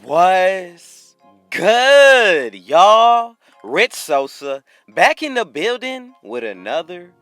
What's good, y'all? Rich Sosa back in the building with another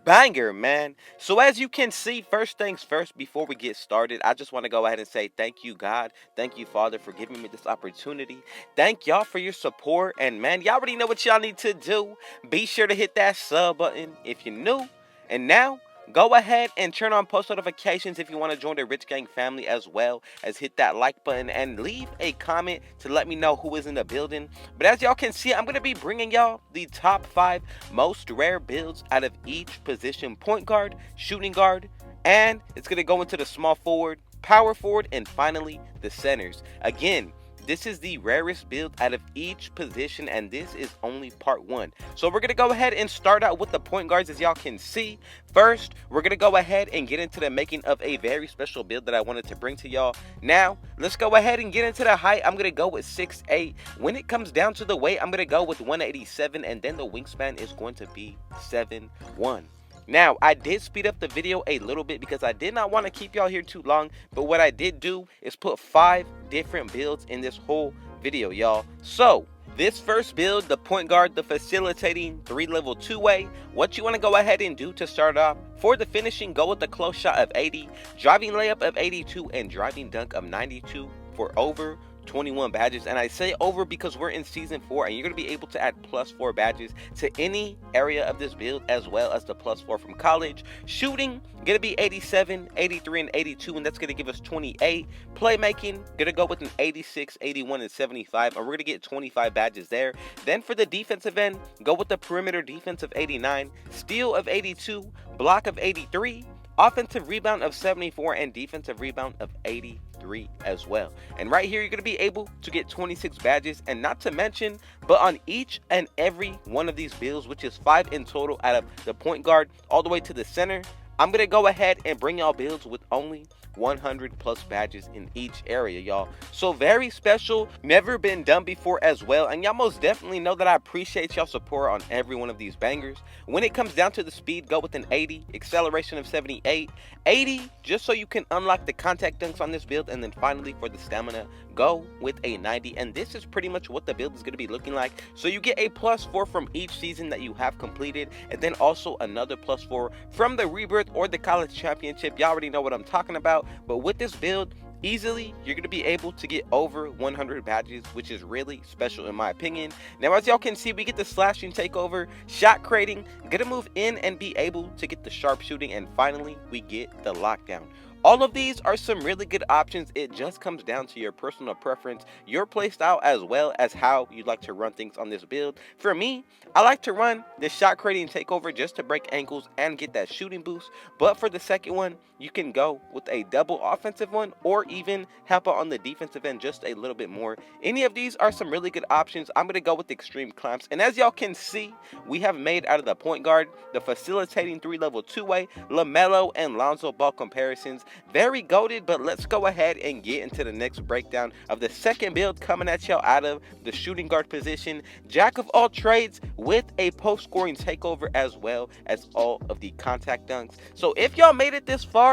banger, man. So, as you can see, first things first, before we get started, I just want to go ahead and say thank you, God. Thank you, Father, for giving me this opportunity. Thank y'all for your support. And, man, y'all already know what y'all need to do. Be sure to hit that sub button if you're new. And now, go ahead and turn on post notifications if you want to join the Rich Gang family, as well as hit that like button and leave a comment to let me know who is in the building. But as y'all can see, I'm going to be bringing y'all the top 5 most rare builds out of each position: point guard, shooting guard, and it's going to go into the small forward, power forward, and finally the centers. Again, this is the rarest build out of each position, and this is only part 1. So we're going to go ahead and start out with the point guards. As y'all can see, first, we're going to go ahead and get into the making of a very special build that I wanted to bring to y'all. Now, let's go ahead and get into the height. I'm going to go with 6'8". When it comes down to the weight, I'm going to go with 187, and then the wingspan is going to be 7'1". Now, I did speed up the video a little bit because I did not want to keep y'all here too long, but what I did do is put 5 different builds in this whole video, y'all. So, this first build, the point guard, the facilitating 3-level 2-way, what you want to go ahead and do to start off, for the finishing, go with the close shot of 80, driving layup of 82, and driving dunk of 92 for over 21 badges. And I say over because we're in season 4 and you're going to be able to add +4 badges to any area of this build, as well as the +4 from college. Shooting going to be 87, 83, and 82, and that's going to give us 28. Playmaking going to go with an 86, 81, and 75, and we're going to get 25 badges there. Then for the defensive end, go with the perimeter defense of 89, steal of 82, block of 83, offensive rebound of 74, and defensive rebound of 83 as well. And right here, you're going to be able to get 26 badges, and not to mention, but on each and every one of these builds, which is 5 in total out of the point guard all the way to the center, I'm going to go ahead and bring y'all builds with only 100 plus badges in each area, y'all. So very special, never been done before as well, and y'all most definitely know that I appreciate y'all support on every one of these bangers. When it comes down to the speed, go with an 80, acceleration of 78, 80 just so you can unlock the contact dunks on this build, and then finally for the stamina, go with a 90, and this is pretty much what the build is going to be looking like. So you get a +4 from each season that you have completed, and then also another +4 from the rebirth or the college championship. Y'all already know what I'm talking about. But with this build, easily you're going to be able to get over 100 badges, which is really special in my opinion. Now, as y'all can see, we get the slashing takeover, shot creating, gonna move in and be able to get the sharpshooting, and finally we get the lockdown. All of these are some really good options. It just comes down to your personal preference, your playstyle, as well as how you'd like to run things on this build. For me, I like to run the shot creating takeover just to break ankles and get that shooting boost. But for the second one, you can go with a double offensive one, or even help out on the defensive end just a little bit more. Any of these are some really good options. I'm going to go with extreme clamps. And as y'all can see, we have made out of the point guard, the facilitating 3-level 2-way, LaMelo and Lonzo Ball comparisons. Very goated, but let's go ahead and get into the next breakdown of the second build coming at y'all out of the shooting guard position. Jack of all trades with a post-scoring takeover, as well as all of the contact dunks. So if y'all made it this far,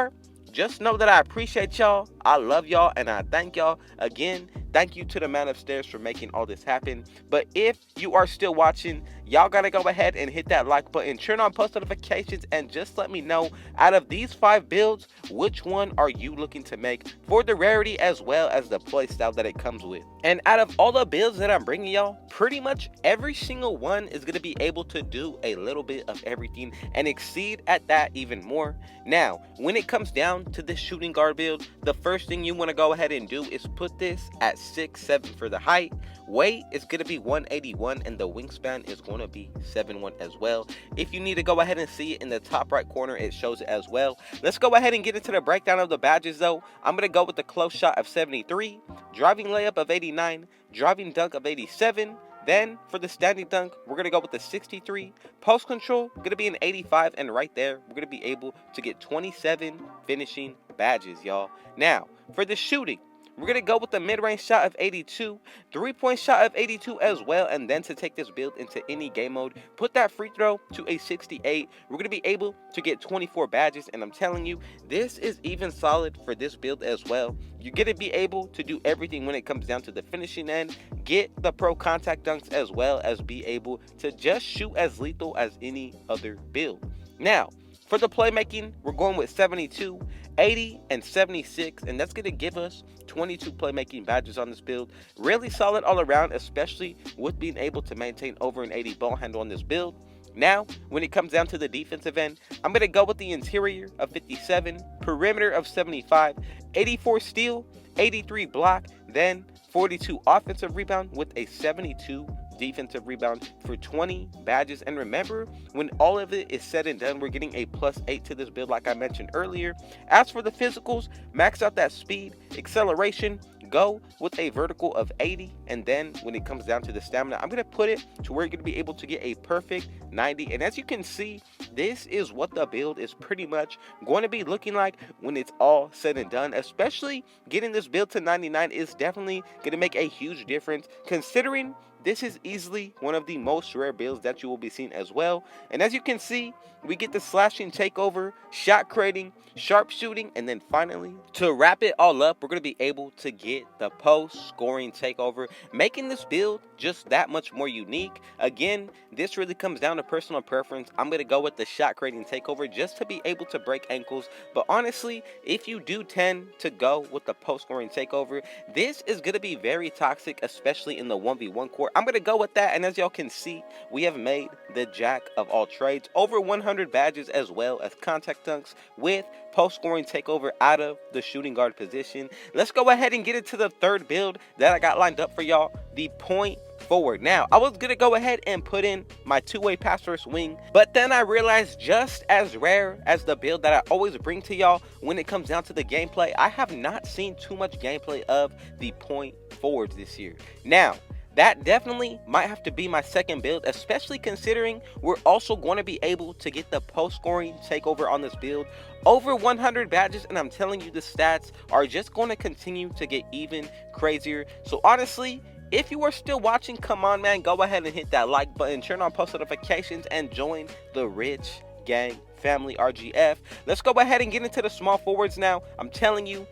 just know that I appreciate y'all, I love y'all, and I thank y'all. Again, thank you to the man upstairs for making all this happen. But if you are still watching, y'all gotta go ahead and hit that like button, turn on post notifications, and just let me know, out of these 5 builds, which one are you looking to make for the rarity as well as the play style that it comes with. And out of all the builds that I'm bringing y'all, pretty much every single one is gonna be able to do a little bit of everything and exceed at that even more. Now, when it comes down to this shooting guard build, the first thing you want to go ahead and do is put this at 6'7" for the height. Weight is going to be 181, and the wingspan is going to be 7'1" as well. If you need to go ahead and see it in the top right corner, it shows it as well. Let's go ahead and get into the breakdown of the badges though. I'm going to go with the close shot of 73, driving layup of 89, driving dunk of 87. Then for the standing dunk, we're going to go with the 63. Post control, going to be an 85. And right there, we're going to be able to get 27 finishing badges, y'all. Now, for the shooting, we're going to go with the mid-range shot of 82, 3-point shot of 82 as well, and then to take this build into any game mode, put that free throw to a 68. We're going to be able to get 24 badges, and I'm telling you, this is even solid for this build as well. You're going to be able to do everything when it comes down to the finishing end, get the pro contact dunks, as well as be able to just shoot as lethal as any other build. Now, for the playmaking, we're going with 72, 80, and 76, and that's going to give us 22 playmaking badges on this build. Really solid all around, especially with being able to maintain over an 80 ball handle on this build. Now, when it comes down to the defensive end, I'm going to go with the interior of 57, perimeter of 75, 84 steal, 83 block, then 42 offensive rebound with a 72 defensive rebound for 20 badges. And remember, when all of it is said and done, we're getting a +8 to this build like I mentioned earlier. As for the physicals, max out that speed, acceleration, go with a vertical of 80, and then when it comes down to the stamina, I'm going to put it to where you're going to be able to get a perfect 90. And as you can see, this is what the build is pretty much going to be looking like when it's all said and done. Especially getting this build to 99 is definitely going to make a huge difference, considering this is easily one of the most rare builds that you will be seeing as well. And as you can see, we get the slashing takeover, shot creating, sharpshooting, and then finally, to wrap it all up, we're going to be able to get the post scoring takeover, making this build just that much more unique. Again, this really comes down to personal preference. I'm going to go with the shot creating takeover just to be able to break ankles. But honestly, if you do tend to go with the post scoring takeover, this is going to be very toxic, especially in the 1v1 court. I'm going to go with that, and as y'all can see, we have made the jack of all trades, over 100 badges as well as contact dunks with post scoring takeover out of the shooting guard position. Let's go ahead and get into the third build that I got lined up for y'all, the point forward. Now, I was gonna go ahead and put in my two-way pass first wing, but then I realized, just as rare as the build that I always bring to y'all when it comes down to the gameplay, I have not seen too much gameplay of the point forwards this year. Now, that definitely might have to be my second build, especially considering we're also going to be able to get the post scoring takeover on this build. Over 100 badges, and I'm telling you, the stats are just going to continue to get even crazier. So honestly, if you are still watching, come on man, go ahead and hit that like button, turn on post notifications, and join the Rich Gang family RGF. Let's go ahead and get into the small forwards now. I'm telling you,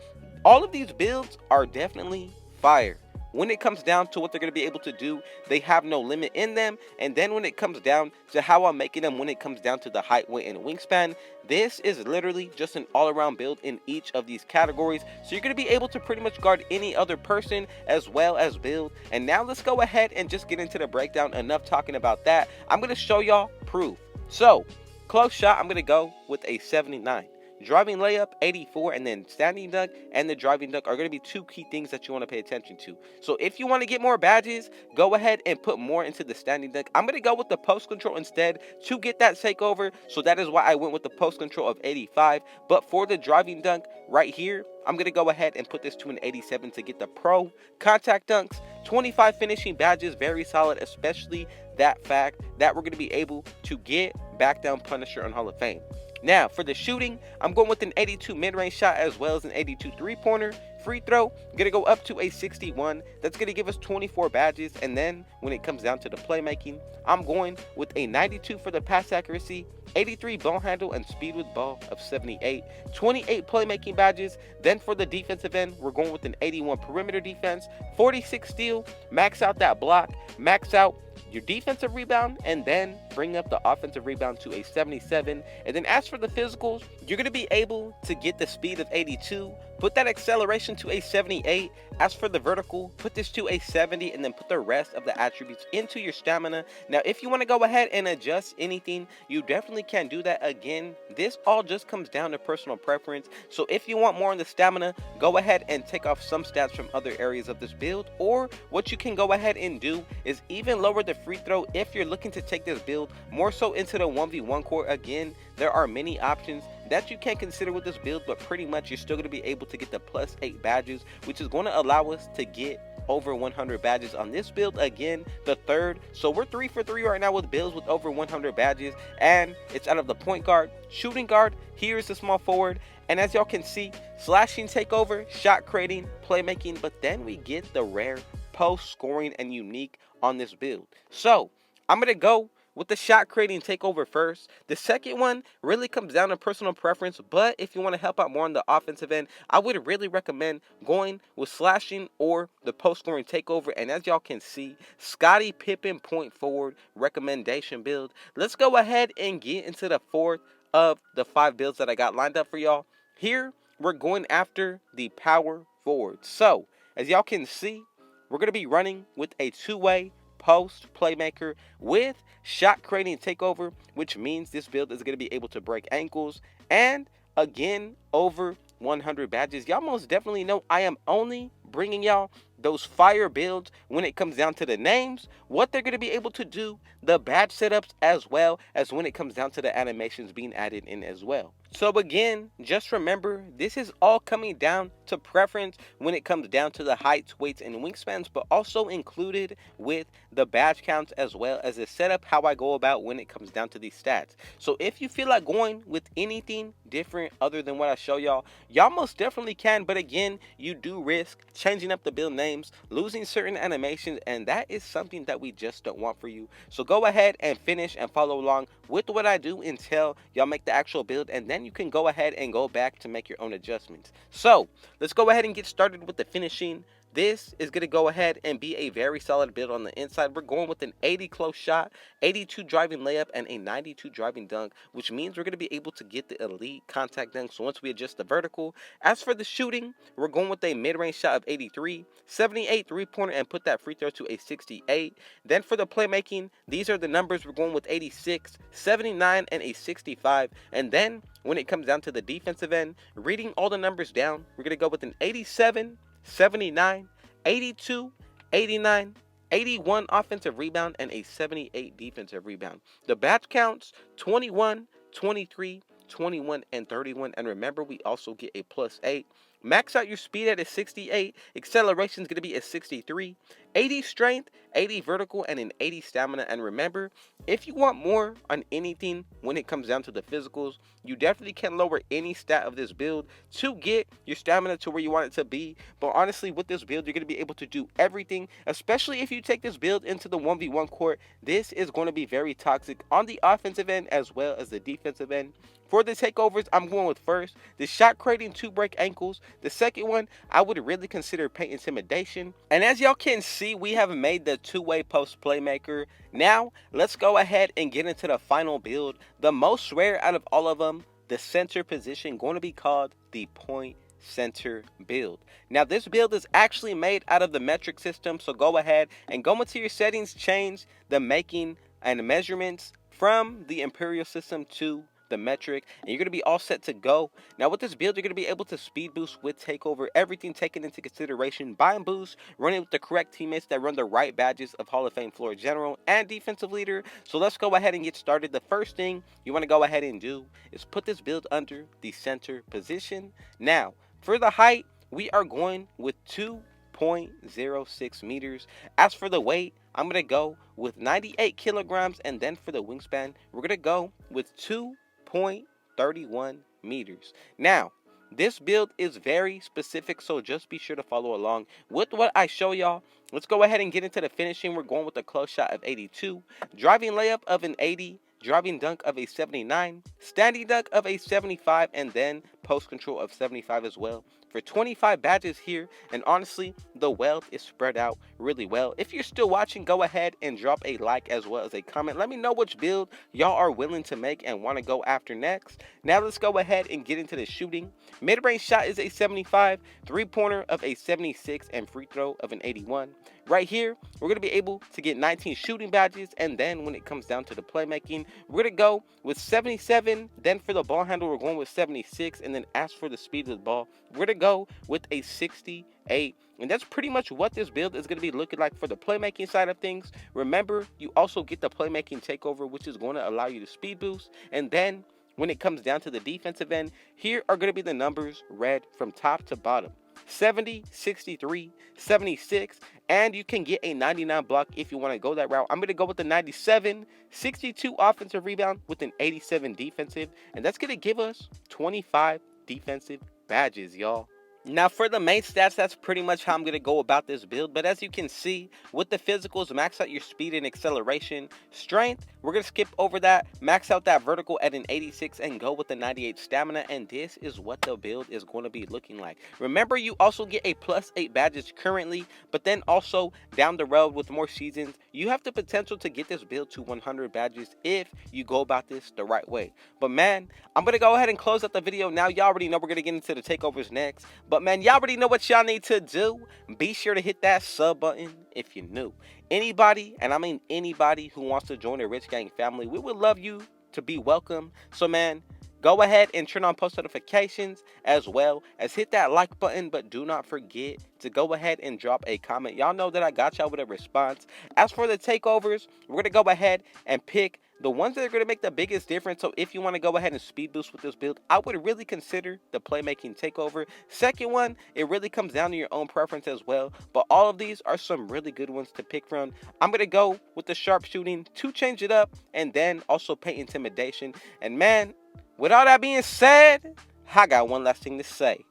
all of these builds are definitely fire. When it comes down to what they're going to be able to do, they have no limit in them. And then when it comes down to how I'm making them, when it comes down to the height, weight, and wingspan, this is literally just an all-around build in each of these categories. So you're going to be able to pretty much guard any other person as well as build. And now let's go ahead and just get into the breakdown. Enough talking about that. I'm going to show y'all proof. So, close shot, I'm going to go with a 79. Driving layup, 84, and then standing dunk and the driving dunk are going to be two key things that you want to pay attention to. So if you want to get more badges, go ahead and put more into the standing dunk. I'm going to go with the post control instead to get that takeover. So that is why I went with the post control of 85. But for the driving dunk right here, I'm going to go ahead and put this to an 87 to get the pro contact dunks. 25 finishing badges, very solid, especially that fact that we're going to be able to get back down Punisher on Hall of Fame. Now, for the shooting, I'm going with an 82 mid-range shot as well as an 82 three-pointer. Free throw, going to go up to a 61. That's going to give us 24 badges. And then when it comes down to the playmaking, I'm going with a 92 for the pass accuracy, 83 ball handle and speed with ball of 78, 28 playmaking badges. Then for the defensive end, we're going with an 81 perimeter defense, 46 steal, max out that block, max out your defensive rebound, and then bring up the offensive rebound to a 77. And then as for the physicals, you're going to be able to get the speed of 82, put that acceleration to a 78. As for the vertical, put this to a 70, and then put the rest of the attributes into your stamina. Now, if you want to go ahead and adjust anything, you definitely can do that. Again, this all just comes down to personal preference. So if you want more on the stamina, go ahead and take off some stats from other areas of this build. Or what you can go ahead and do is even lower the free throw if you're looking to take this build more so into the 1v1 court. Again, there are many options that you can consider with this build, but pretty much you're still going to be able to get the +8 badges, which is going to allow us to get over 100 badges on this build. Again, the third. So we're 3 for 3 right now with builds with over 100 badges, and it's out of the point guard, shooting guard, here's the small forward, And as y'all can see, slashing takeover, shot creating, playmaking, but then we get the rare post scoring and unique on this build. So I'm going to go with the shot creating takeover first. The second one really comes down to personal preference, but if you want to help out more on the offensive end, I would really recommend going with slashing or the post scoring takeover. And as y'all can see, Scottie Pippen point forward recommendation build. Let's go ahead and get into the fourth of the 5 builds that I got lined up for y'all. Here we're going after the power forward. So as y'all can see, we're going to be running with a two-way post playmaker with shot creating takeover, which means this build is going to be able to break ankles and again over 100 badges. Y'all most definitely know I am only bringing y'all those fire builds when it comes down to the names, what they're going to be able to do, the badge setups, as well as when it comes down to the animations being added in as well. So again, just remember, this is all coming down to preference when it comes down to the heights, weights, and wingspans, but also included with the badge counts as well as the setup, how I go about when it comes down to these stats. So if you feel like going with anything different other than what I show y'all, y'all most definitely can, but again, you do risk changing up the build names, losing certain animations, and that is something that we just don't want for you. So go ahead and finish and follow along with what I do until y'all make the actual build, and then you can go ahead and go back to make your own adjustments. So let's go ahead and get started with the finishing. This is going to go ahead and be a very solid build on the inside. We're going with an 80 close shot, 82 driving layup, and a 92 driving dunk, which means we're going to be able to get the elite contact dunk. So once we adjust the vertical. As for the shooting, we're going with a mid-range shot of 83, 78 three-pointer, and put that free throw to a 68. Then for the playmaking, these are the numbers. We're going with 86, 79, and a 65. And then when it comes down to the defensive end, reading all the numbers down, we're going to go with an 87, 79, 82, 89, 81 offensive rebound, and a 78 defensive rebound. The batch counts 21, 23, 21, and 31. And remember, we also get a +8. Max out your speed at a 68. Acceleration is going to be a 63. 80 strength, 80 vertical, and an 80 stamina. And remember, if you want more on anything when it comes down to the physicals, you definitely can lower any stat of this build to get your stamina to where you want it to be. But honestly, with this build, you're going to be able to do everything, especially if you take this build into the 1v1 court. This is going to be very toxic on the offensive end as well as the defensive end. For the takeovers, I'm going with first, the shot creating to break ankles. The second one, I would really consider paint intimidation. And as y'all can see, we have made the two-way post playmaker. Now, let's go ahead and get into the final build. The most rare out of all of them, the center position, going to be called the point center build. Now, this build is actually made out of the metric system, so go ahead and go into your settings, change the making and measurements from the imperial system to the metric, and you're going to be all set to go. Now with this build, you're going to be able to speed boost with takeover, everything taken into consideration, buy and boost, running with the correct teammates that run the right badges of Hall of Fame floor general and defensive leader. So let's go ahead and get started. The first thing you want to go ahead and do is put this build under the center position. Now for the height, we are going with 2.06 meters. As for the weight, I'm going to go with 98 kilograms, and then for the wingspan, we're going to go with 2.31 meters. Now, this build is very specific, so just be sure to follow along with what I show y'all. Let's go ahead and get into the finishing. We're going with a close shot of 82, driving layup of an 80, driving dunk of a 79, standing dunk of a 75, and then post control of 75 as well. For 25 badges here, and honestly, the wealth is spread out really well. If you're still watching, go ahead and drop a like as well as a comment. Let me know which build y'all are willing to make and want to go after next. Now let's go ahead and get into the shooting. Mid-range shot is a 75, three-pointer of a 76, and free throw of an 81. Right here, we're going to be able to get 19 shooting badges, and then when it comes down to the playmaking, we're going to go with 77. Then for the ball handle, we're going with 76, and then as for the speed of the ball, we're going to go with a 68. And that's pretty much what this build is going to be looking like for the playmaking side of things. Remember, you also get the playmaking takeover, which is going to allow you to speed boost. And then when it comes down to the defensive end, here are going to be the numbers read from top to bottom: 70, 63, 76, and you can get a 99 block if you want to go that route. I'm going to go with the 97, 62 offensive rebound with an 87 defensive, and that's going to give us 25 defensive badges, y'all. Now for the main stats, that's pretty much how I'm going to go about this build. But as you can see, with the physicals, max out your speed and acceleration. Strength, we're going to skip over that. Max out that vertical at an 86 and go with the 98 stamina. And this is what the build is going to be looking like. Remember, you also get a +8 badges currently. But then also down the road with more seasons, you have the potential to get this build to 100 badges if you go about this the right way. But man, I'm going to go ahead and close out the video now. Y'all already know we're going to get into the takeovers next. But man, y'all already know what y'all need to do. Be sure to hit that sub button if you're new. Anybody, and I mean anybody who wants to join the Rich Gang family, we would love you to be welcome. So man, go ahead and turn on post notifications as well as hit that like button. But do not forget to go ahead and drop a comment. Y'all know that I got y'all with a response. As for the takeovers, we're going to go ahead and pick the ones that are going to make the biggest difference. So if you want to go ahead and speed boost with this build, I would really consider the playmaking takeover. Second one, it really comes down to your own preference as well. But all of these are some really good ones to pick from. I'm going to go with the sharpshooting to change it up, and then also paint intimidation. And man, with all that being said, I got one last thing to say.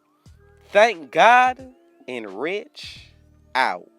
Thank God and Rich out.